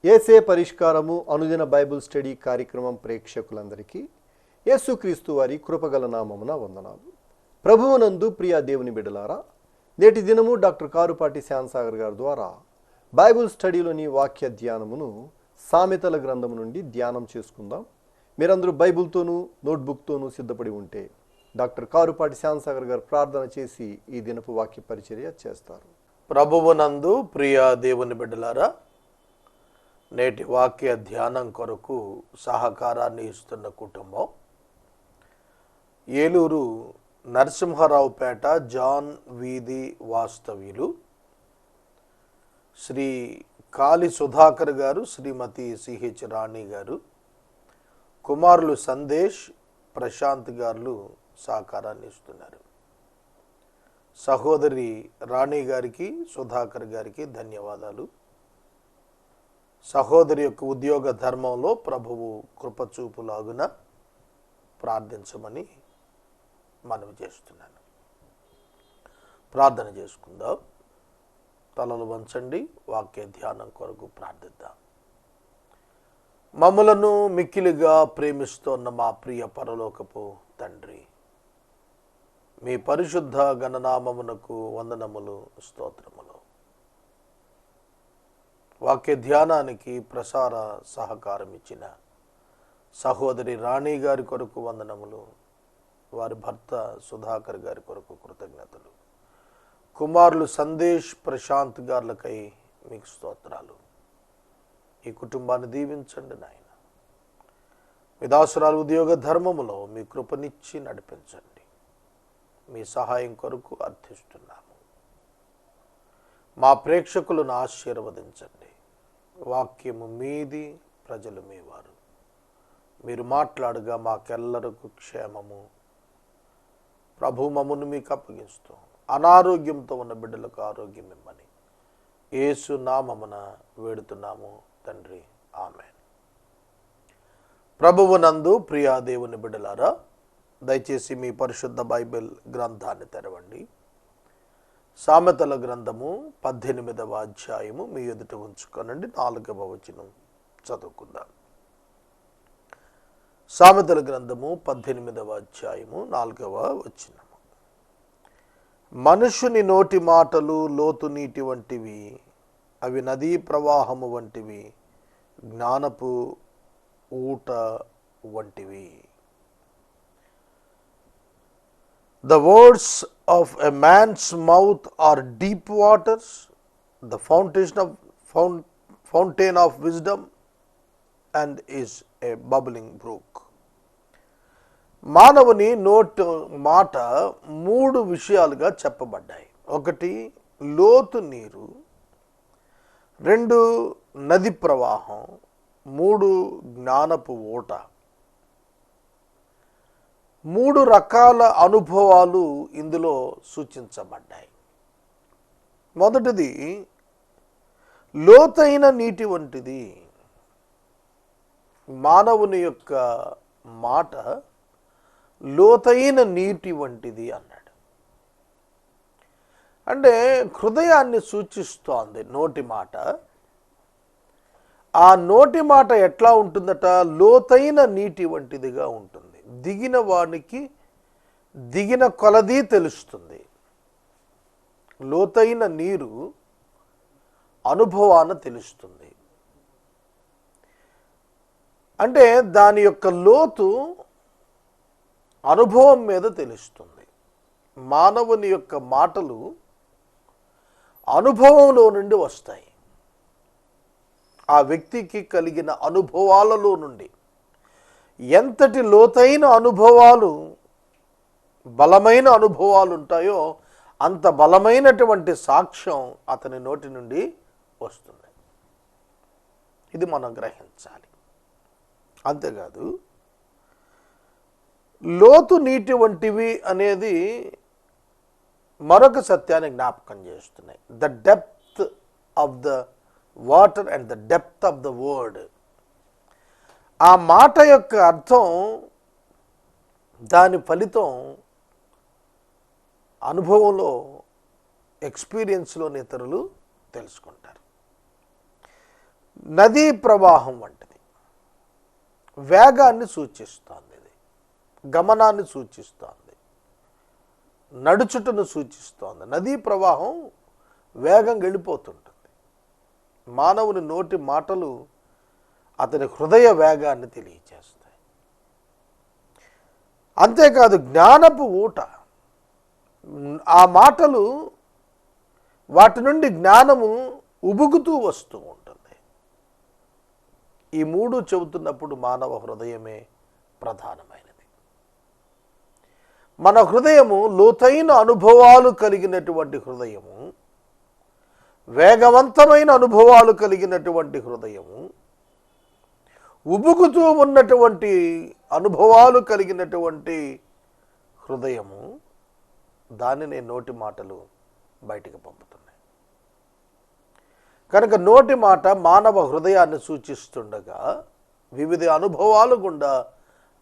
యేసే పరిష్కారము అనుదిన Bible study కార్యక్రమం ప్రేక్షకులందరికీ యేసుక్రీస్తు వారి కృపగల నామమున వందనాలు. ప్రభువునందు ప్రియ దేవుని బిడ్డలారా, నేటి దినము డాక్టర్ కారుపాటి శ్యామసాగర్ గారి ద్వారా బైబిల్ స్టడీలోని వాక్య ధ్యానమును సామెతల గ్రంథము నుండి ధ్యానం చేసుకుందాం. మీరందరూ బైబిల్తోనూ నోట్బుక్తోనూ సిద్ధపడి ఉంటే డాక్టర్ కారుపాటి శ్యామసాగర్ గారు ప్రార్థన చేసి ఈ దినపు వాక్య పరిచర్య చేస్తారు. ప్రభువునందు ప్రియ దేవుని బిడ్డలారా, నేటి వాక్య ధ్యానం కొరకు సహకారాన్ని ఇస్తున్న కుటుంబం ఏలూరు నరసింహారావుపేట జాన్ వీధి వాస్తవ్యులు శ్రీ కాళి సుధాకర్ గారు, శ్రీమతి సిహెచ్ రాణి గారు, కుమారులు సందేశ్, ప్రశాంత్ గారు సహకారాన్ని ఇస్తున్నారు. సహోదరి రాణి గారికి, సుధాకర్ గారికి ధన్యవాదాలు. సహోదరి యొక్క ఉద్యోగ ధర్మంలో ప్రభువు కృపచూపులాగున ప్రార్థించమని మనవి చేస్తున్నాను. ప్రార్థన చేసుకుందాం. తలలు వంచండి. వాక్య ధ్యానం కొరకు ప్రార్థిద్దాం. మమ్ములను మిక్కిలిగా ప్రేమిస్తున్న మా ప్రియ పరలోకపు తండ్రి, మీ పరిశుద్ధ గణనామమునకు వందనములు, స్తోత్రములు. వాక్య ధ్యానానికి ప్రసార సహకారం ఇచ్చిన సహోదరి రాణి గారి కొరకు వందనములు, వారి భర్త సుధాకర్ గారి కొరకు కృతజ్ఞతలు, కుమారులు సందేశ్, ప్రశాంత్ గారులకై మీకు స్తోత్రాలు. ఈ కుటుంబాన్ని దీవించండి నాయన. మీ దాసురాలు ఉద్యోగ ధర్మములో మీ కృపనిచ్చి నడిపించండి. మీ సహాయం కొరకు అర్థిస్తున్నాము. మా ప్రేక్షకులను ఆశీర్వదించండి. వాక్యము మీది, ప్రజలు మీ వారు. మీరు మాట్లాడగా మాకెల్లరకు క్షేమము. ప్రభు మమ్మును మీకు అప్పగిస్తూ అనారోగ్యంతో ఉన్న బిడ్డలకు ఆరోగ్యం ఇమ్మని యేసు నామమున వేడుతున్నాము తండ్రి, ఆమేన్. ప్రభువు నందు ప్రియా దేవుని బిడ్డలారా, దయచేసి మీ పరిశుద్ధ బైబిల్ గ్రంథాన్ని తెరవండి. సామెతల గ్రంథము 18వ అధ్యాయము మీ ఎదుట ఉంచుకోనండి. 4వ వచనం చదువుకుందాం. సామెతల గ్రంథము 18వ అధ్యాయము 4వ వచనము. మనుషుని నోటి మాటలు లోతు నీటి వంటివి, అవి నదీ ప్రవాహము వంటివి, జ్ఞానపు ఊట వంటివి. The words of a man's mouth are deep waters, the fountain of wisdom, and is a bubbling brook. మానవుని నోటి మాట 3 విషయాలుగా చెప్పబడ్డాయి. 1 లోతు నీరు, 2 నది ప్రవాహం, 3 జ్ఞానపు ఊట. 3 రకాల అనుభవాలు ఇందులో సూచించబడ్డాయి. మొదటిది లోతైన నీటి వంటిది. మానవుని యొక్క మాట లోతైన నీటి వంటిది అన్నాడు. అంటే హృదయాన్ని సూచిస్తోంది నోటి మాట. ఆ నోటి మాట ఎట్లా ఉంటుందట? లోతైన నీటి వంటిదిగా ఉంటుంది. దిగిన వానికి దిగిన కొలది తెలుస్తుంది. లోతైన నీరు అనుభవాన తెలుస్తుంది. అంటే దాని యొక్క లోతు అనుభవం మీద తెలుస్తుంది. మానవుని యొక్క మాటలు అనుభవంలో నుండి వస్తాయి. ఆ వ్యక్తికి కలిగిన అనుభవాలలో నుండి. ఎంతటి లోతైన అనుభవాలు, బలమైన అనుభవాలు ఉంటాయో అంత బలమైనటువంటి సాక్ష్యం అతని నోటి నుండి వస్తుంది. ఇది మనం గ్రహించాలి. అంతేకాదు, లోతు నీటి వంటివి అనేది మరొక సత్యాన్ని జ్ఞాపకం చేస్తున్నాయి. The depth of the water and the depth of the word. ఆ మాట యొక్క అర్థం, దాని ఫలితం అనుభవంలో, ఎక్స్పీరియన్స్లోని ఇతరులు తెలుసుకుంటారు. నదీ ప్రవాహం వంటిది. వేగాన్ని సూచిస్తోంది, ఇది గమనాన్ని సూచిస్తోంది, నడుచుటను సూచిస్తోంది. నదీ ప్రవాహం వేగంగా వెళ్ళిపోతుంటుంది. మానవుని నోటి మాటలు అతని హృదయ వేగాన్ని తెలియజేస్తాయి. అంతేకాదు జ్ఞానపు ఊట, ఆ మాటలు వాటి నుండి జ్ఞానము ఉబుకుతూ వస్తూ ఉంటుంది. ఈ మూడు చెబుతున్నప్పుడు మానవ హృదయమే ప్రధానమైనది. మన హృదయము లోతైన అనుభవాలు కలిగినటువంటి హృదయము, వేగవంతమైన అనుభవాలు కలిగినటువంటి హృదయము, ఉబుకుతూ ఉన్నటువంటి అనుభవాలు కలిగినటువంటి హృదయము, దానినే నోటి మాటలు బయటికి పంపుతున్నాయి. కనుక నోటి మాట మానవ హృదయాన్ని సూచిస్తుండగా వివిధ అనుభవాలు గుండా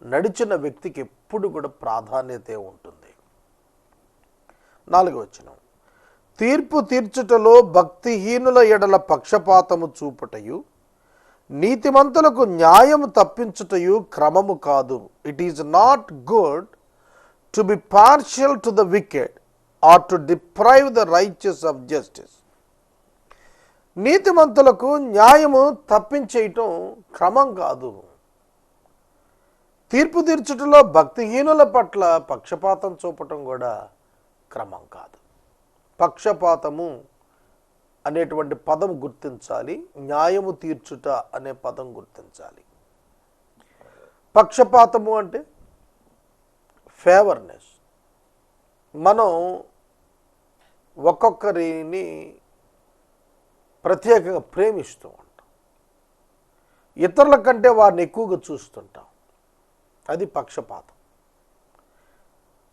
నడిచిన వ్యక్తికి ఎప్పుడు కూడా ప్రాధాన్యత ఉంటుంది. 4వ వచనం, తీర్పు తీర్చుటలో భక్తిహీనుల ఎడల పక్షపాతము చూపుటయు నీతిమంతులకు న్యాయము తప్పించుటయు క్రమము కాదు. It is not good to be partial to the wicked or to deprive the righteous of justice. నీతిమంతులకు న్యాయము తప్పించేయటం క్రమం కాదు. తీర్పు తీర్చుటలో భక్తిహీనుల పట్ల పక్షపాతం చూపటం కూడా క్రమం కాదు. పక్షపాతము అనేటువంటి పదం గుర్తించాలి, న్యాయము తీర్చుట అనే పదం గుర్తించాలి. పక్షపాతము అంటే ఫేవర్నెస్. మనం ఒక్కొక్కరిని ప్రత్యేకంగా ప్రేమిస్తూ ఉంటాం, ఇతరుల కంటే వారిని ఎక్కువగా చూస్తుంటాం. అది పక్షపాతం.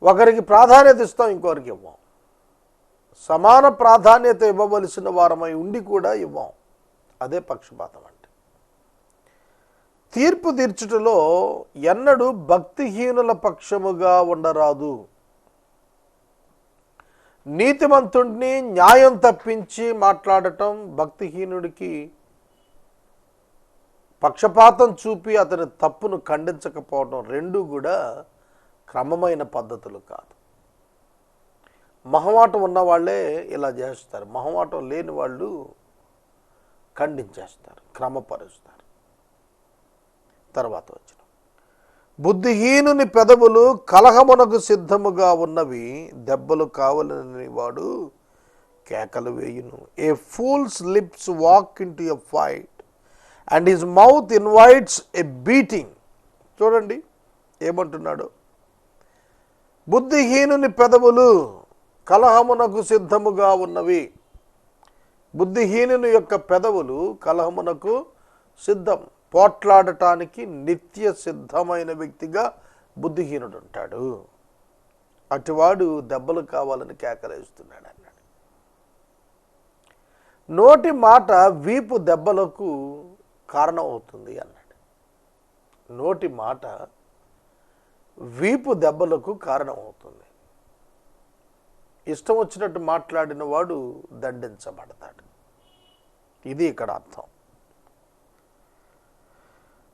ఒకరికి ప్రాధాన్యత ఇస్తాం, ఇంకొకరికి ఇవ్వం. సమాన ప్రాధాన్యత ఇవ్వవలసిన వారమై ఉండి కూడా ఇవ్వం. అదే పక్షపాతం అంటే. తీర్పు తీర్చుటలో ఎన్నడూ భక్తిహీనుల పక్షముగా ఉండరాదు. నీతిమంతుడిని న్యాయం తప్పించి మాట్లాడటం, భక్తిహీనుడికి పక్షపాతం చూపి అతని తప్పును ఖండించకపోవడం రెండూ కూడా క్రమమైన పద్ధతులు కాదు. మొహమాటం ఉన్న వాళ్ళే ఇలా చేస్తారు, మొహమాటం లేని వాళ్ళు ఖండించేస్తారు, క్రమపరుస్తారు. తర్వాత వచ్చిన బుద్ధిహీనుని పెదవులు కలహమునకు సిద్ధముగా ఉన్నవి, దెబ్బలు కావాలని వాడు కేకలు వేయును. A fool's lips walk into a fight and his mouth invites a beating. చూడండి ఏమంటున్నాడు. బుద్ధిహీనుని పెదవులు కలహమునకు సిద్ధముగా ఉన్నవి. బుద్ధిహీనుని యొక్క పెదవులు కలహమునకు సిద్ధం, పోట్లాడటానికి నిత్య సిద్ధమైన వ్యక్తిగా బుద్ధిహీనుడు ఉంటాడు. అటువాడు దెబ్బలు కావాలని కేకలేస్తున్నాడు అన్నాడు. నోటి మాట వీపు దెబ్బలకు కారణం అవుతుంది అన్నాడు. నోటి మాట వీపు దెబ్బలకు కారణం అవుతుంది. ఇష్టం వచ్చినట్టు మాట్లాడిన వాడు దండించబడతాడు. ఇది ఇక్కడ అర్థం.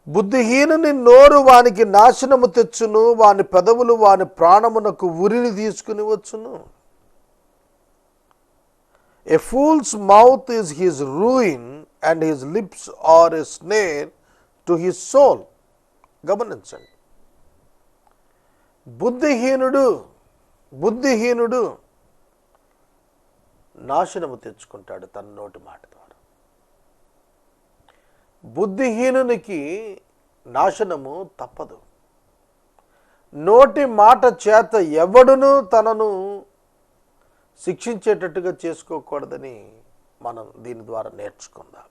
బుద్ధిహీనుని నోరు వానికి నాశనము తెచ్చును, వాని పెదవులు వాని ప్రాణమునకు ఉరిని తీసుకుని వచ్చును. A fool's mouth is his ruin and his lips are a snare to his soul. గమనించండి. బుద్ధిహీనుడు నాశనము తెచ్చుకుంటాడు తన నోటి మాట ద్వారా. బుద్ధిహీనునికి నాశనము తప్పదు. నోటి మాట చేత ఎవడును తనను శిక్షించేటట్టుగా చేసుకోకూడదని మనం దీని ద్వారా నేర్చుకుందాం.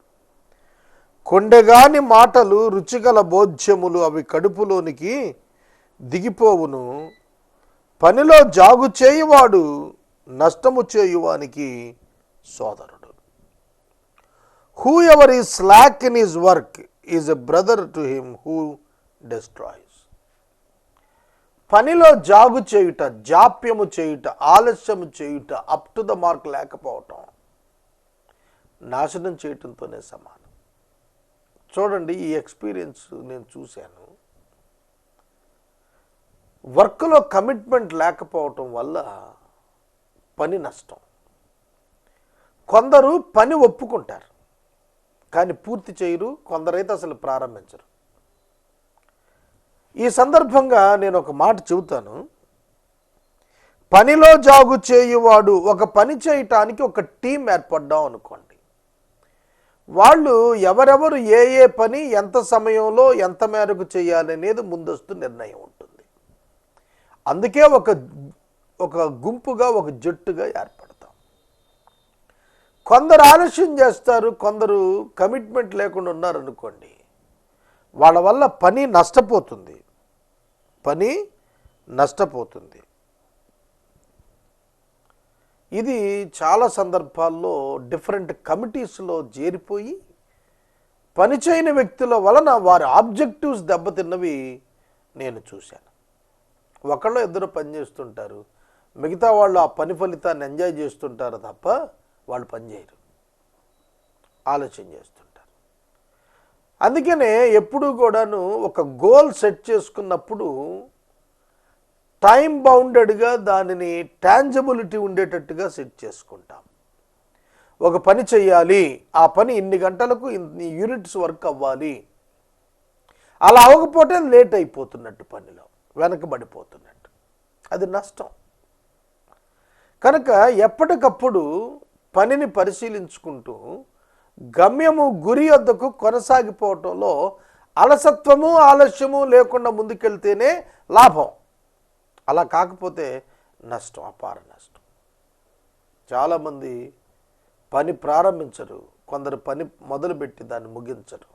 కొండెగాని మాటలు రుచిగల భోజ్యములు, అవి కడుపులోనికి దిగిపోవును. పనిలో జాగు చేయువాడు నష్టము చేయువానికి సోదరుడు. Who ever is slack in his work is a brother to him who destroys. పనిలో జాగు చేయుట, జాప్యము చేయుట, ఆలస్యము చేయుట, అప్ టు ద మార్క్ లేకపోవటం నాశనం చేయటంతోనే సమానం. చూడండి, ఈ ఎక్స్పీరియన్స్ నేను చూశాను. వర్క్లో కమిట్మెంట్ లేకపోవటం వల్ల పని నష్టం. కొందరు పని ఒప్పుకుంటారు కానీ పూర్తి చేయరు, కొందరైతే అసలు ప్రారంభించరు. ఈ సందర్భంగా నేను ఒక మాట చెబుతాను. పనిలో జాగు చేయువాడు, ఒక పని చేయటానికి ఒక టీం ఏర్పడ్డాం అనుకోండి. వాళ్ళు ఎవరెవరు ఏ పని ఎంత సమయంలో ఎంత మేరకు చేయాలనేది ముందస్తు నిర్ణయం ఉంటుంది. అందుకే ఒక గుంపుగా, ఒక జట్టుగా ఏర్పడతాం. కొందరు ఆలస్యం చేస్తారు, కొందరు కమిట్మెంట్ లేకుండా ఉన్నారనుకోండి, వాళ్ళ వల్ల పని నష్టపోతుంది. ఇది చాలా సందర్భాల్లో డిఫరెంట్ కమిటీస్లో చేరిపోయి పనిచేయని వ్యక్తుల వలన వారి ఆబ్జెక్టివ్స్ దెబ్బతిన్నవి నేను చూశాను. ఒకళ్ళు ఇద్దరు పనిచేస్తుంటారు, మిగతా వాళ్ళు ఆ పని ఫలితాన్ని ఎంజాయ్ చేస్తుంటారు తప్ప వాళ్ళు పనిచేయరు, ఆలోచన చేస్తుంటారు. అందుకనే ఎప్పుడూ కూడాను ఒక గోల్ సెట్ చేసుకున్నప్పుడు టైం బౌండెడ్గా దానిని టాంజబిలిటీ ఉండేటట్టుగా సెట్ చేసుకుంటాం. ఒక పని చేయాలి, ఆ పని ఇన్ని గంటలకు ఇన్ని యూనిట్స్ వర్క్ అవ్వాలి. అలా అవ్వకపోతే లేట్ అయిపోతున్నట్టు, పనిలో వెనకబడిపోతున్నట్టు, అది నష్టం. కనుక ఎప్పటికప్పుడు పనిని పరిశీలించుకుంటూ గమ్యము గురి వద్దకు కొనసాగిపోవటంలో అలసత్వము ఆలస్యము లేకుండా ముందుకెళ్తేనే లాభం. అలా కాకపోతే నష్టం, అపార నష్టం. చాలామంది పని ప్రారంభించరు, కొందరు పని మొదలుపెట్టి దాన్ని ముగించరు,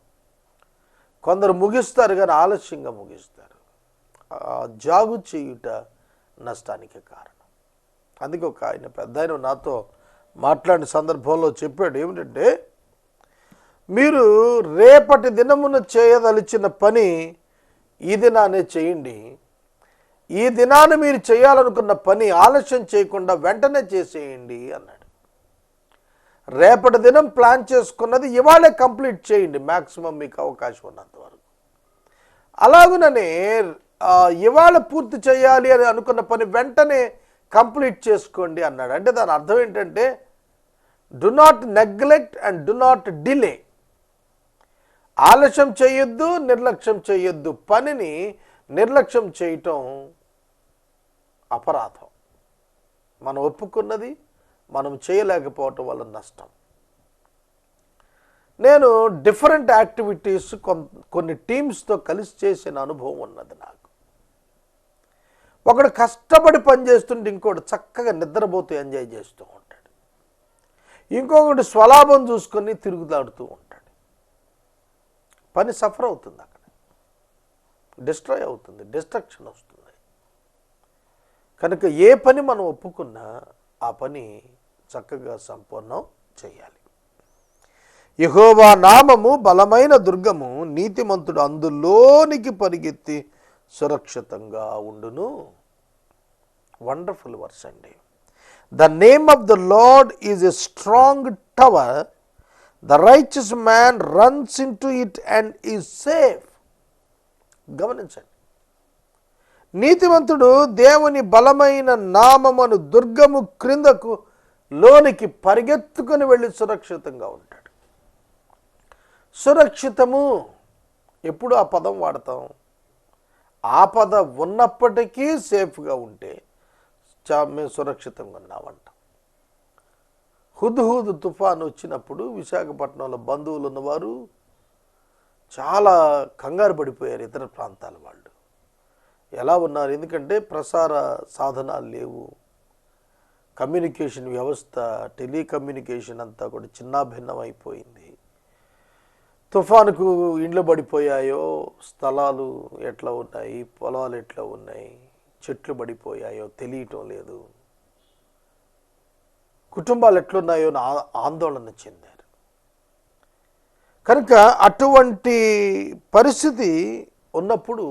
కొందరు ముగిస్తారు కానీ ఆలస్యంగా ముగిస్తారు. జాగు చేయుట నష్టానికి కారణం. అందుకే ఒక పెద్ద ఆయన నాతో మాట్లాడిన సందర్భంలో చెప్పాడు ఏమిటంటే, మీరు రేపటి దినమున చేయదలిచిన పని ఈ దినానే చేయండి, ఈ దినాన మీరు చేయాలనుకున్న పని ఆలస్యం చేయకుండా వెంటనే చేసేయండి అన్నాడు. రేపటి దినం ప్లాన్ చేసుకున్నది ఇవాళే కంప్లీట్ చేయండి, మ్యాక్సిమం మీకు అవకాశం ఉన్నంత వరకు. అలాగుననే ఇవాళ పూర్తి చేయాలి అని అనుకున్న పని వెంటనే కంప్లీట్ చేసుకోండి అన్నాడు. అంటే దాని అర్థం ఏంటంటే, do not neglect and do not delay. ఆలస్యం చేయొద్దు, నిర్లక్ష్యం చేయొద్దు. పనిని నిర్లక్ష్యం చేయటం అపరాధం. మనం ఒప్పుకున్నది మనం చేయలేకపోవటం వల్ల నష్టం. నేను డిఫరెంట్ యాక్టివిటీస్ కొన్ని టీమ్స్తో కలిసి చేసిన అనుభవం ఉన్నది నాకు. ఒకడు కష్టపడి పనిచేస్తుంటే ఇంకోటి చక్కగా నిద్రపోతూ ఎంజాయ్ చేస్తూ ఉంటాడు, ఇంకొకటి స్వలాభం చూసుకొని తిరుగులాడుతూ ఉంటాడు. పని సఫర్ అవుతుంది, అక్కడ డిస్ట్రాయ్ అవుతుంది, డిస్ట్రక్షన్ వస్తుంది. కనుక ఏ పని మనం ఒప్పుకున్నా ఆ పని చక్కగా సంపూర్ణం చేయాలి. యెహోవా నామము బలమైన దుర్గము, నీతిమంతుడు అందులోనికి పరిగెత్తి సురక్షితంగా ఉండును. వండర్ఫుల్ వర్స్ అండి. The name of the lord is a strong tower, the righteous man runs in to it and is safe. గమనించండి, నీతిమంతుడు దేవుని బలమైన నామమును దుర్గము క్రిందకు లోనికి పరిగెత్తుకుని వెళ్ళి సురక్షితంగా ఉంటాడు. సురక్షితము, ఎప్పుడు ఆ పదం వాడతాం? ఆపద ఉన్నప్పటికీ సేఫ్గా ఉంటే మేము సురక్షితంగా ఉన్నామంటాం. హుద్హుద్ తుఫాను వచ్చినప్పుడు విశాఖపట్నంలో బంధువులు ఉన్నవారు చాలా కంగారు పడిపోయారు. ఇతర ప్రాంతాల వాళ్ళు ఎలా ఉన్నారు? ఎందుకంటే ప్రసార సాధనాలు లేవు, కమ్యూనికేషన్ వ్యవస్థ, టెలికమ్యూనికేషన్ అంతా కూడా చిన్నాభిన్నం అయిపోయింది. తుఫానుకు ఇండ్లు పడిపోయాయో, స్థలాలు ఎట్లా ఉన్నాయి, పొలాలు ఎట్లా ఉన్నాయి, చెట్లు పడిపోయాయో తెలియటం లేదు, కుటుంబాలు ఎట్లున్నాయో ఆందోళన చెందారు. కనుక అటువంటి పరిస్థితి ఉన్నప్పుడు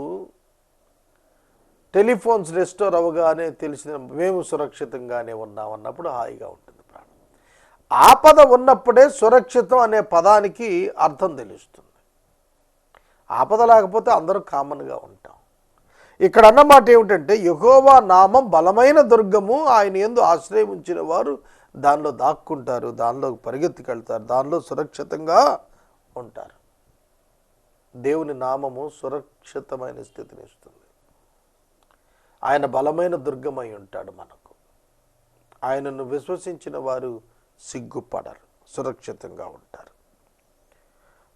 టెలిఫోన్స్ రెస్టోర్ అవ్వగానే తెలిసిన మేము సురక్షితంగానే ఉన్నామన్నప్పుడు హాయిగా ఉంటుంది ప్రాణం. ఆపద ఉన్నప్పుడే సురక్షితం అనే పదానికి అర్థం తెలుస్తుంది. ఆపద లేకపోతే అందరూ కామన్గా ఉంటాం. ఇక్కడ అన్నమాట ఏమిటంటే, యెహోవా నామం బలమైన దుర్గము, ఆయన యందు ఆశ్రయం ఉంచిన వారు దానిలో దాక్కుంటారు, దానిలో పరిగెత్తుకెళ్తారు, దానిలో సురక్షితంగా ఉంటారు. దేవుని నామము సురక్షితమైన స్థితిని ఇస్తుంది. ఆయన బలమైన దుర్గమై ఉంటాడు మనకు. ఆయనను విశ్వసించిన వారు సిగ్గుపడరు, సురక్షితంగా ఉంటారు.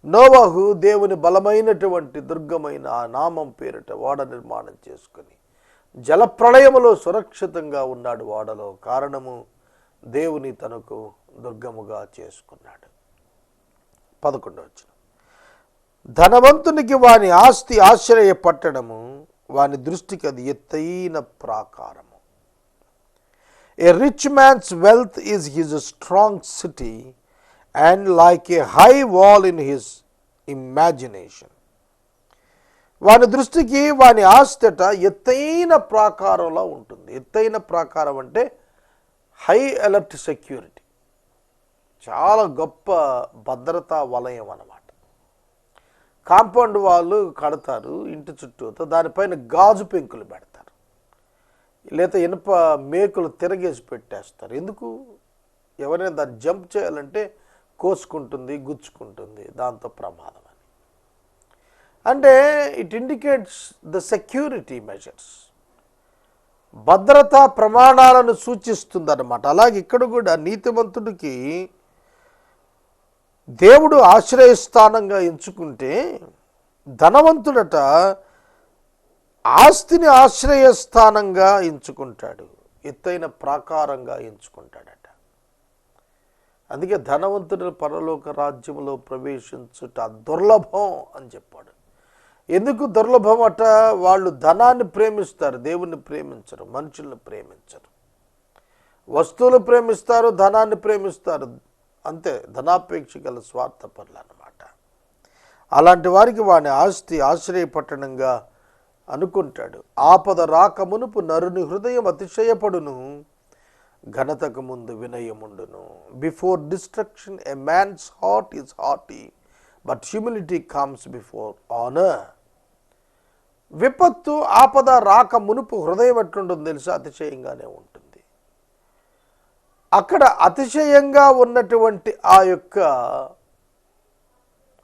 నోవహు దేవుని బలమైనటువంటి దుర్గమైన ఆ నామం పేరిట ఓడ నిర్మాణం చేసుకుని జలప్రళయములో సురక్షితంగా ఉన్నాడు ఓడలో. కారణము దేవుని తనకు దుర్గముగా చేసుకున్నాడు. 11వ వచనం, ధనవంతునికి వాని ఆస్తి ఆశ్రయ పట్టణము, వాని దృష్టికి అది ఎత్తైన ప్రాకారము. A rich man's wealth is his strong city, and like a high wall in his imagination. వాని దృష్టికి వాని ఆస్తట ఎత్తైన ప్రాకారంలో ఉంటుంది. ఎత్తైన ప్రాకారం అంటే హై అలర్ట్ సెక్యూరిటీ, చాలా గొప్ప భద్రతా వలయం అన్నమాట. కాంపౌండ్ వాళ్ళు కడతారు ఇంటి చుట్టూతో, దానిపైన గాజు పెంకులు పెడతారు, లేదా ఇనుప మేకులు తిరగేసి పెట్టేస్తారు. ఎందుకు? ఎవరైనా దాన్ని జంప్ చేయాలంటే కోసుకుంటుంది, గుచ్చుకుంటుంది, దాంతో ప్రమాదం అని. అంటే it indicates the security measures, భద్రతా ప్రమాణాలను సూచిస్తుంది అన్నమాట. అలాగే ఇక్కడ కూడా నీతిమంతుడికి దేవుడు ఆశ్రయస్థానంగా ఎంచుకుంటే, ధనవంతుడట ఆస్తిని ఆశ్రయస్థానంగా ఎంచుకుంటాడు, ఎత్తైన ప్రాకారంగా ఎంచుకుంటాడట. అందుకే ధనవంతుడు పరలోక రాజ్యంలో ప్రవేశించుట దుర్లభం అని చెప్పాడు. ఎందుకు దుర్లభం అట? వాళ్ళు ధనాన్ని ప్రేమిస్తారు, దేవుణ్ణి ప్రేమించరు, మనుషుల్ని ప్రేమించరు. వస్తువులు ప్రేమిస్తారు, ధనాన్ని ప్రేమిస్తారు, అంతే. ధనాపేక్ష గల స్వార్థపరులు అన్నమాట. అలాంటి వారికి వాని ఆస్తి ఆశ్రయ పట్టణంగా అనుకుంటాడు. ఆపద రాక మునుపు నరుని హృదయం అతిశయపడును, ఘనతకు ముందు వినయముండును. Before destruction a man's heart is haughty, but humility comes before honour. విపత్తు ఆపద రాక మునుపు హృదయం ఎట్లుంటుందో తెలుసా? అతిశయంగానే ఉంటుంది. అక్కడ అతిశయంగా ఉన్నటువంటి ఆ యొక్క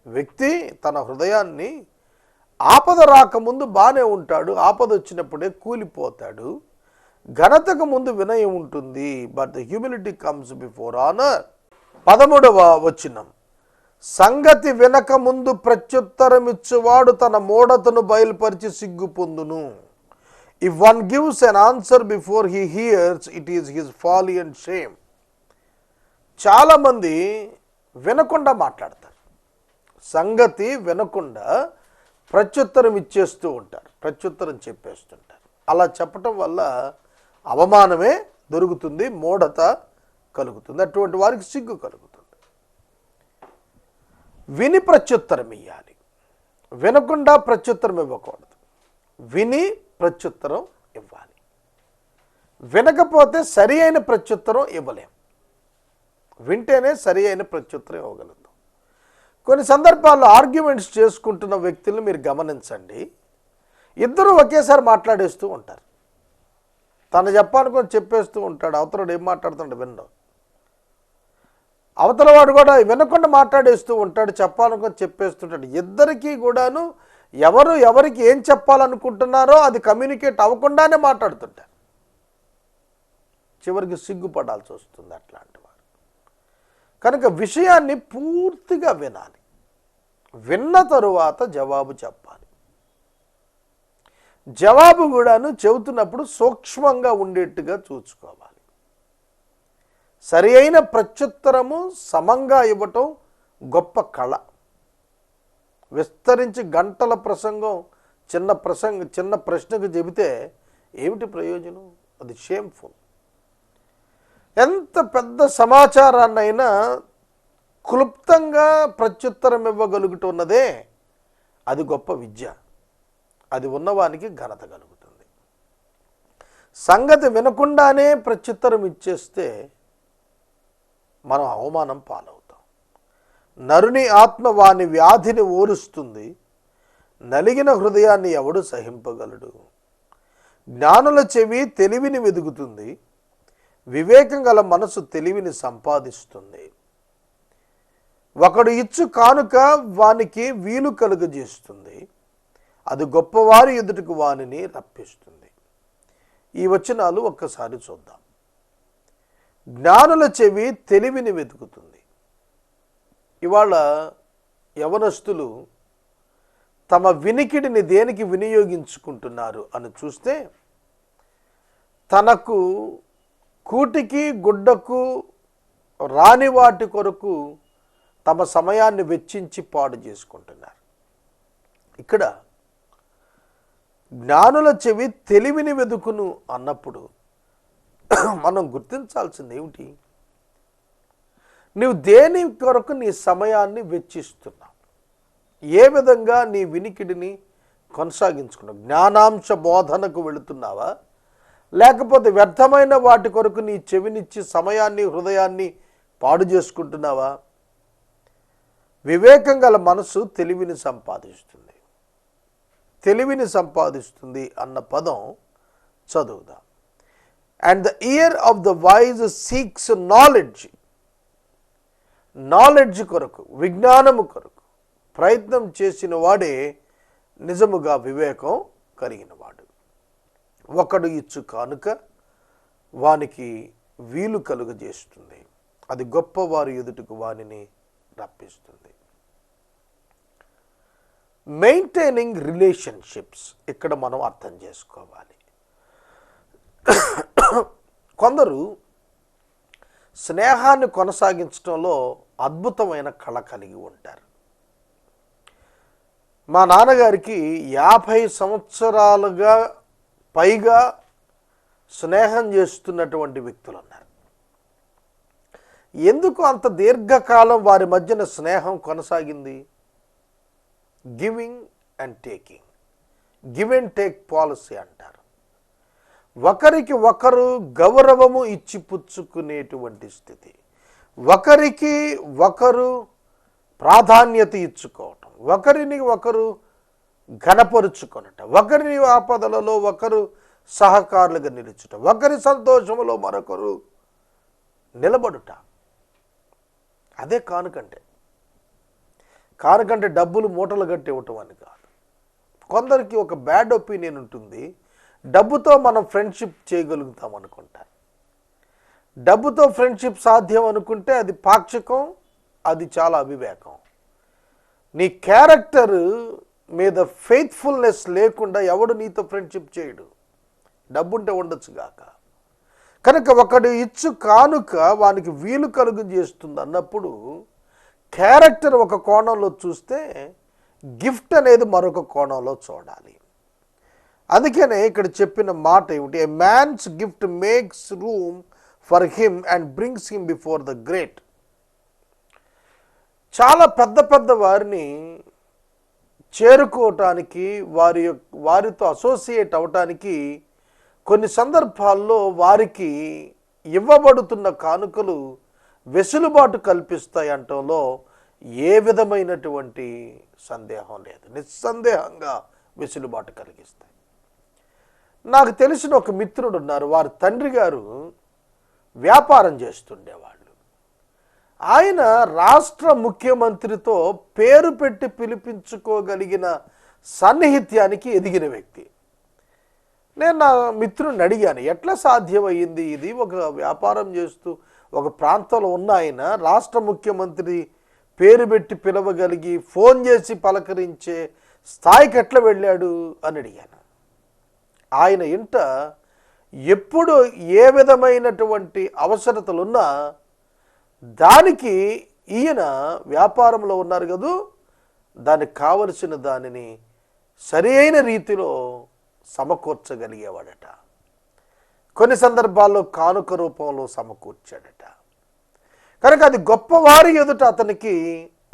వ్యక్తి తన హృదయాన్ని, ఆపద రాకముందు బాగానే ఉంటాడు, ఆపద వచ్చినప్పుడే కూలిపోతాడు. ఘనతకు ముందు వినయం ఉంటుంది, but the humility comes before honour. 13వ వచనం, సంగతి వినక ముందు ప్రత్యుత్తరం ఇచ్చువాడు తన మూఢతను బయలుపరిచి సిగ్గు పొందును. If one gives an answer before he hears, it is his folly and shame. చాలామంది వినకుండా మాట్లాడతారు, సంగతి వినకుండా ప్రత్యుత్తరం ఇచ్చేస్తూ ఉంటారు, ప్రత్యుత్తరం చెప్పేస్తుంటారు. అలా చెప్పటం వల్ల అవమానమే దొరుకుతుంది, మూఢత కలుగుతుంది, అటువంటి వారికి సిగ్గు కలుగుతుంది. విని ప్రత్యుత్తరం ఇవ్వాలి, వినకుండా ప్రత్యుత్తరం ఇవ్వకూడదు. విని ప్రత్యుత్తరం ఇవ్వాలి. వినకపోతే సరి అయిన ప్రత్యుత్తరం ఇవ్వలేం, వింటేనే సరి అయిన ప్రత్యుత్తరం ఇవ్వగలుగుతాం. కొన్ని సందర్భాల్లో ఆర్గ్యుమెంట్స్ చేసుకుంటున్న వ్యక్తులను మీరు గమనించండి, ఇద్దరు ఒకేసారి మాట్లాడేస్తూ ఉంటారు. తను చెప్పానుకొని చెప్పేస్తూ ఉంటాడు, అవతలవాడు ఏం మాట్లాడుతుంటాడు వినడం. అవతలవాడు కూడా వినకుండా మాట్లాడేస్తూ ఉంటాడు, చెప్పాలనుకొని చెప్పేస్తుంటాడు. ఇద్దరికీ కూడాను ఎవరు ఎవరికి ఏం చెప్పాలనుకుంటున్నారో అది కమ్యూనికేట్ అవ్వకుండానే మాట్లాడుతుంటారు. చివరికి సిగ్గుపడాల్సి వస్తుంది అట్లాంటి వారు. కనుక విషయాన్ని పూర్తిగా వినాలి, విన్న తరువాత జవాబు చెప్పాలి. జవాబు కూడాను చెబుతున్నప్పుడు సూక్ష్మంగా ఉండేట్టుగా చూసుకోవాలి. సరి అయిన ప్రత్యుత్తరము సమంగా ఇవ్వటం గొప్ప కళ. విస్తరించి గంటల ప్రసంగం చిన్న ప్రశ్నకు చెబితే ఏమిటి ప్రయోజనం? అది షేమ్ఫుల్. ఎంత పెద్ద సమాచారాన్నైనా క్లుప్తంగా ప్రత్యుత్తరం ఇవ్వగలుగుతున్నదే అది గొప్ప విద్య. అది ఉన్నవానికి ఘనత కలుగుతుంది. సంగతి వినకుండానే ప్రత్యుత్తరం ఇచ్చేస్తే మనం అవమానం పాలవుతాం. నరుని ఆత్మ వాని వ్యాధిని ఓరుస్తుంది, నలిగిన హృదయాన్ని ఎవడు సహింపగలడు? జ్ఞానుల చెవి తెలివిని వెదుగుతుంది, వివేకం గల మనసు తెలివిని సంపాదిస్తుంది. ఒకడు ఇచ్చు కానుక వానికి వీలు కలుగజేస్తుంది, అది గొప్పవారి ఎదుటకు వానిని రప్పిస్తుంది. ఈ వచనాలు ఒక్కసారి చూద్దాం. జ్ఞానుల చెవి తెలివిని వెతుకుతుంది. ఇవాళ యవనస్తులు తమ వినికిడిని దేనికి వినియోగించుకుంటున్నారు అని చూస్తే, తనకు కూటికి గుడ్డకు రాని వాటి కొరకు తమ సమయాన్ని వెచ్చించి పాడు చేసుకుంటున్నారు. ఇక్కడ జ్ఞానుల చెవి తెలివిని వెదుకును అన్నప్పుడు మనం గుర్తించాల్సింది ఏమిటి? నువ్వు దేని కొరకు నీ సమయాన్ని వెచ్చిస్తున్నావు? ఏ విధంగా నీ వినికిడిని కొనసాగించుకున్నావు? జ్ఞానాంశ బోధనకు వెళుతున్నావా, లేకపోతే వ్యర్థమైన వాటి కొరకు నీ చెవినిచ్చి సమయాన్ని హృదయాన్ని పాడు చేసుకుంటున్నావా? వివేకం గల మనసు తెలివిని సంపాదిస్తుంది. తెలివిని సంపాదిస్తుంది అన్న పదం చదువుదాం. And the year of the wise seeks knowledge. Knowledge కొరకు, విజ్ఞానము కొరకు ప్రయత్నం చేసిన వాడే నిజముగా వివేకం కలిగిన వాడు. ఒకడు ఇచ్చు కానుక వానికి వీలు కలుగజేస్తుంది, అది గొప్పవారి ఎదుటకు వానిని రప్పిస్తుంది. మెయింటైనింగ్ రిలేషన్షిప్స్ ఇక్కడ మనం అర్థం చేసుకోవాలి. కొందరు స్నేహాన్ని కొనసాగించడంలో అద్భుతమైన కళ కలిగి ఉంటారు. మా నాన్నగారికి 50 సంవత్సరాలుగా పైగా స్నేహం చేస్తున్నటువంటి వ్యక్తులు ఉన్నారు. ఎందుకు అంత దీర్ఘకాలం వారి మధ్యన స్నేహం కొనసాగింది? Giving and taking, give and take policy అంటారు. ఒకరికి ఒకరు గౌరవము ఇచ్చి పుచ్చుకునేటువంటి స్థితి, ఒకరికి ఒకరు ప్రాధాన్యత ఇచ్చుకోవటం, ఒకరిని ఒకరు ఘనపరుచుకొనటం, ఒకరిని ఆపదలలో ఒకరు సహకారులుగా నిలుచుట, ఒకరి సంతోషములో మరొకరు నిలబడుట. అదే కానుకంటే. కానుకంటే డబ్బులు మూటలు కట్టి ఇవ్వటం అని కాదు. కొందరికి ఒక బ్యాడ్ ఒపీనియన్ ఉంటుంది, డబ్బుతో మనం ఫ్రెండ్షిప్ చేయగలుగుతాం అనుకుంటారు. డబ్బుతో ఫ్రెండ్షిప్ సాధ్యం అనుకుంటే అది పాక్షికం, అది చాలా అవివేకం. నీ క్యారెక్టర్ మీద ఫెయిత్ఫుల్నెస్ లేకుండా ఎవడు నీతో ఫ్రెండ్షిప్ చేయడు. డబ్బుంటే ఉండొచ్చు గాక. కనుక ఒకడు ఇచ్చు కానుక వానికి వీలు కలుగు చేస్తుంది అన్నప్పుడు క్యారెక్టర్ ఒక కోణంలో చూస్తే గిఫ్ట్ అనేది మరొక కోణంలో చూడాలి. అందుకనే ఇక్కడ చెప్పిన మాట ఏమిటి? A man's gift makes room for him and brings him before the great. చాలా పెద్ద పెద్ద వారిని చేరుకోవటానికి, వారితో అసోసియేట్ అవటానికి కొన్ని సందర్భాల్లో వారికి ఇవ్వబడుతున్న కానుకలు వెసులుబాటు కల్పిస్తాయి అంటంలో ఏ విధమైనటువంటి సందేహం లేదు. నిస్సందేహంగా వెసులుబాటు కలిగిస్తాయి. నాకు తెలిసిన ఒక మిత్రుడు ఉన్నారు. వారి తండ్రి గారు వ్యాపారం చేస్తుండేవాళ్ళు. ఆయన రాష్ట్ర ముఖ్యమంత్రితో పేరు పెట్టి పిలిపించుకోగలిగిన సన్నిహిత్యానికి ఎదిగిన వ్యక్తి. నేను నా మిత్రుడిని అడిగాను, ఎట్లా సాధ్యమయ్యింది ఇది? ఒక వ్యాపారం చేస్తూ ఒక ప్రాంతంలో ఉన్న ఆయన రాష్ట్ర ముఖ్యమంత్రి పేరు పెట్టి పిలవగలిగి ఫోన్ చేసి పలకరించే స్థాయికి ఎట్లా వెళ్ళాడు అని అడిగాను. ఆయన ఇంట ఎప్పుడు ఏ విధమైనటువంటి అవసరతలున్నా దానికి ఈయన వ్యాపారంలో ఉన్నారు కదూ, దానికి కావలసిన దానిని సరి అయిన రీతిలో సమకూర్చగలిగేవాడట. కొన్ని సందర్భాల్లో కానుక రూపంలో సమకూర్చాడట. కనుక అది గొప్పవారి ఎదుట అతనికి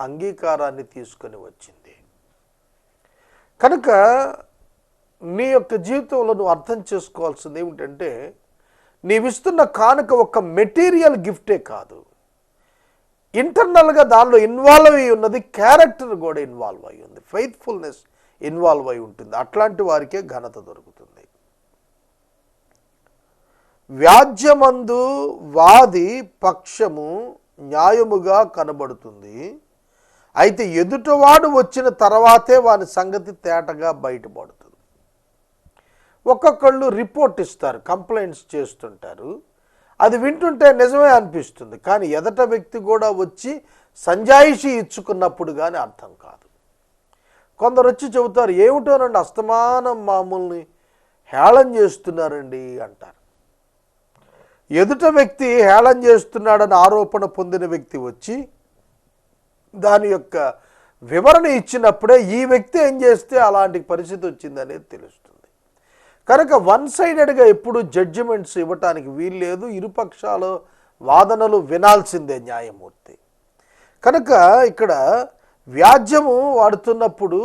అంగీకారాన్ని తీసుకొని వచ్చింది. కనుక నీ యొక్క జీవితంలో నువ్వు అర్థం చేసుకోవాల్సింది ఏమిటంటే, నీవిస్తున్న కానుక ఒక మెటీరియల్ గిఫ్టే కాదు, ఇంటర్నల్గా దానిలో ఇన్వాల్వ్ అయి ఉన్నది క్యారెక్టర్ కూడా ఇన్వాల్వ్ అయి ఉంది. ఫెయిత్ఫుల్నెస్ ఇన్వాల్వ్ అయి ఉంటుంది. అట్లాంటి వారికే ఘనత దొరుకుతుంది. వ్యాజ్యమందు వాది పక్షము న్యాయముగా కనబడుతుంది. అయితే ఎదుటవాడు వచ్చిన తర్వాతే వాని సంగతి తేటగా బయటపడుతుంది. ఒక్కొక్కళ్ళు రిపోర్ట్ ఇస్తారు, కంప్లైంట్స్ చేస్తుంటారు. అది వింటుంటే నిజమే అనిపిస్తుంది, కానీ ఎదట వ్యక్తి కూడా వచ్చి సంజాయిషి ఇచ్చుకున్నప్పుడు కానీ అర్థం కాదు. కొందరు వచ్చి చెబుతారు, ఏమిటోనండి అస్తమానం మామూల్ని హేళన చేస్తున్నారండి అంటారు. ఎదుట వ్యక్తి హేళన చేస్తున్నాడని ఆరోపణ పొందిన వ్యక్తి వచ్చి దాని యొక్క వివరణ ఇచ్చినప్పుడే ఈ వ్యక్తి ఏం చేస్తే అలాంటి పరిస్థితి వచ్చిందనేది తెలుస్తుంది. కనుక వన్ సైడెడ్గా ఎప్పుడు జడ్జిమెంట్స్ ఇవ్వటానికి వీల్లేదు. ఇరుపక్షాల వాదనలు వినాల్సిందే న్యాయమూర్తి. కనుక ఇక్కడ వ్యాజ్యము వాడుతున్నప్పుడు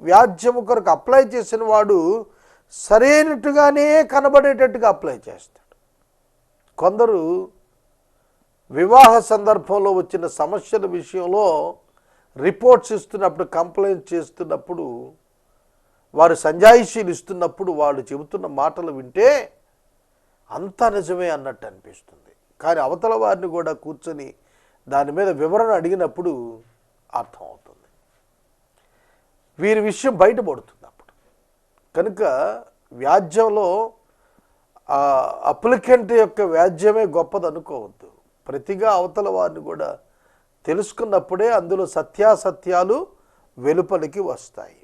వ్యాజ్యము కొరకు అప్లై చేసిన వాడు సరైనట్టుగానే కనబడేటట్టుగా అప్లై చేస్తాడు. కొందరు వివాహ సందర్భంలో వచ్చిన సమస్యల విషయంలో రిపోర్ట్స్ ఇస్తున్నప్పుడు, కంప్లైంట్ చేస్తున్నప్పుడు, వారు సంజాయిషీలు ఇస్తున్నప్పుడు వాళ్ళు చెబుతున్న మాటలు వింటే అంతా నిజమే అన్నట్టు అనిపిస్తుంది. కానీ అవతల వారిని కూడా కూర్చొని దాని మీద వివరణ అడిగినప్పుడు అర్థమవుతుంది, వీరి విషయం బయటపడుతుంది అప్పుడు. కనుక వ్యాజ్యంలో అప్లికెంట్ యొక్క వ్యాజ్యమే గొప్పది అనుకోవద్దు. ప్రతిగా అవతల వారిని కూడా తెలుసుకున్నప్పుడే అందులో సత్యాసత్యాలు వెలుపలికి వస్తాయి.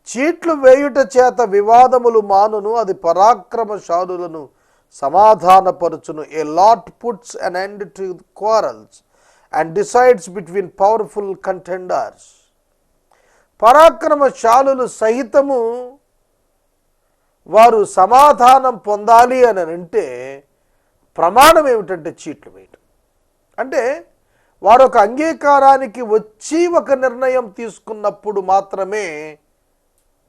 చీట్లు వేయుట చేత వివాదములు మానును, అది పరాక్రమశాలులను సమాధానపరచును. A lot puts an end to quarrels and decides between powerful contenders. పరాక్రమశాలులు సహితము వారు సమాధానం పొందాలి అని అంటే ప్రమాణం ఏమిటంటే చీట్లు వేయటం. అంటే వారు ఒక అంగీకారానికి వచ్చి ఒక నిర్ణయం తీసుకున్నప్పుడు మాత్రమే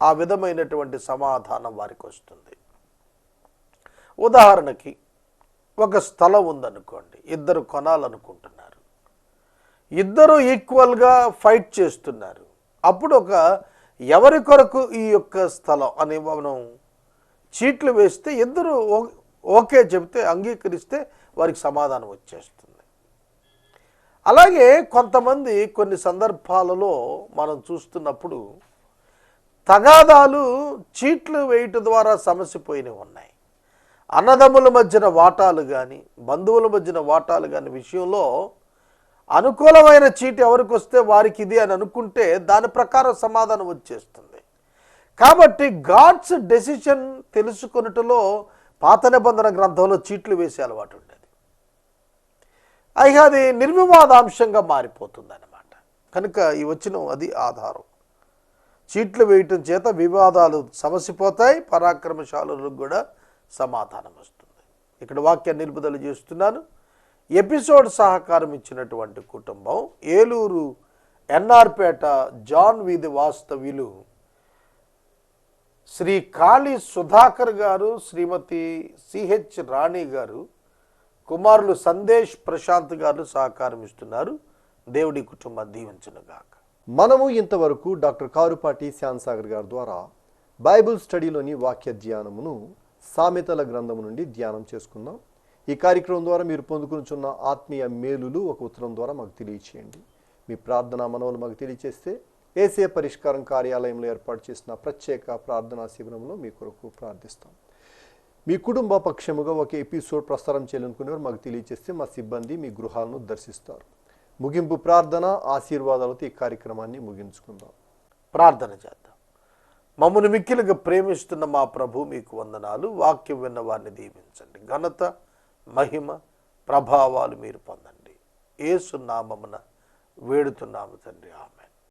ఆ విధమైనటువంటి సమాధానం వారికి వస్తుంది. ఉదాహరణకి ఒక స్థలం ఉందనుకోండి, ఇద్దరు కొనాలనుకుంటున్నారు, ఇద్దరు ఈక్వల్గా ఫైట్ చేస్తున్నారు. అప్పుడు ఎవరి కొరకు ఈ యొక్క స్థలం అని మనం చీట్లు వేస్తే ఇద్దరు ఓకే చెబితే, అంగీకరిస్తే వారికి సమాధానం వచ్చేస్తుంది. అలాగే కొంతమంది కొన్ని సందర్భాలలో మనం చూస్తున్నప్పుడు తగాదాలు చీట్లు వేయటం ద్వారా సమసిపోయినవి ఉన్నాయి. అన్నదమ్ముల మధ్యన వాటాలు కానీ, బంధువుల మధ్యన వాటాలు కానీ విషయంలో అనుకూలమైన చీటు ఎవరికి వస్తే వారికి ఇది అని అనుకుంటే దాని ప్రకారం సమాధానం వచ్చేస్తుంది. కాబట్టి గాడ్స్ డెసిషన్ తెలుసుకొనుటలో పాత నిబంధన గ్రంథంలో చీట్లు వేసే అలవాటు ఉండేది. అది నిర్వివాదాంశంగా మారిపోతుంది అన్నమాట. కనుక ఈ వచనం అది ఆధారం. చీట్లు వేయటం చేత వివాదాలు సమసిపోతాయి, పరాక్రమశాలులకు కూడా సమాధానం వస్తుంది. ఇక్కడ వాక్యాన్ని నిలుపుదల చేస్తున్నాను. ఎపిసోడ్ సహకారం ఇచ్చినటువంటి కుటుంబం ఏలూరు ఎన్ఆర్పేట జాన్ వీధి వాస్తవ్యులు శ్రీ కాళీ సుధాకర్ గారు, శ్రీమతి సిహెచ్ రాణి గారు, కుమారులు సందేశ్ ప్రశాంత్ గారు సహకారం ఇస్తున్నారు. దేవుడి కుటుంబం దీవించునుగాక. మనము ఇంతవరకు డాక్టర్ కారుపాటి శ్యాన్సాగర్ గారి ద్వారా బైబిల్ స్టడీలోని వాక్య ధ్యానమును సామెతల గ్రంథము నుండి ధ్యానం చేసుకుందాం. ఈ కార్యక్రమం ద్వారా మీరు పొందుకునిచున్న ఆత్మీయ మేలులు ఒక ఉత్తరం ద్వారా మాకు తెలియచేయండి. మీ ప్రార్థనా మనవులు మాకు తెలియచేస్తే ఏసే పరిష్కారం కార్యాలయంలో ఏర్పాటు చేసిన ప్రత్యేక ప్రార్థనా శిబిరంలో మీ కొరకు ప్రార్థిస్తాం. మీ కుటుంబ పక్షముగా ఒక ఎపిసోడ్ ప్రసారం చేయాలనుకునేవారు మాకు తెలియచేస్తే మా సిబ్బంది మీ గృహాలను దర్శిస్తారు. ముగింపు ప్రార్థన ఆశీర్వాదాలతో ఈ కార్యక్రమాన్ని ముగించుకుందాం. ప్రార్థన చేద్దాం. మమ్మల్ని మిక్కిలిగా ప్రేమిస్తున్న మా ప్రభు మీకు వందనాలు. వాక్యం విన్న వారిని దీవించండి. ఘనత, మహిమ, ప్రభావాలు మీరు పొందండి. యేసు నామమున వేడుతున్నాము తండ్రి, ఆమేన్.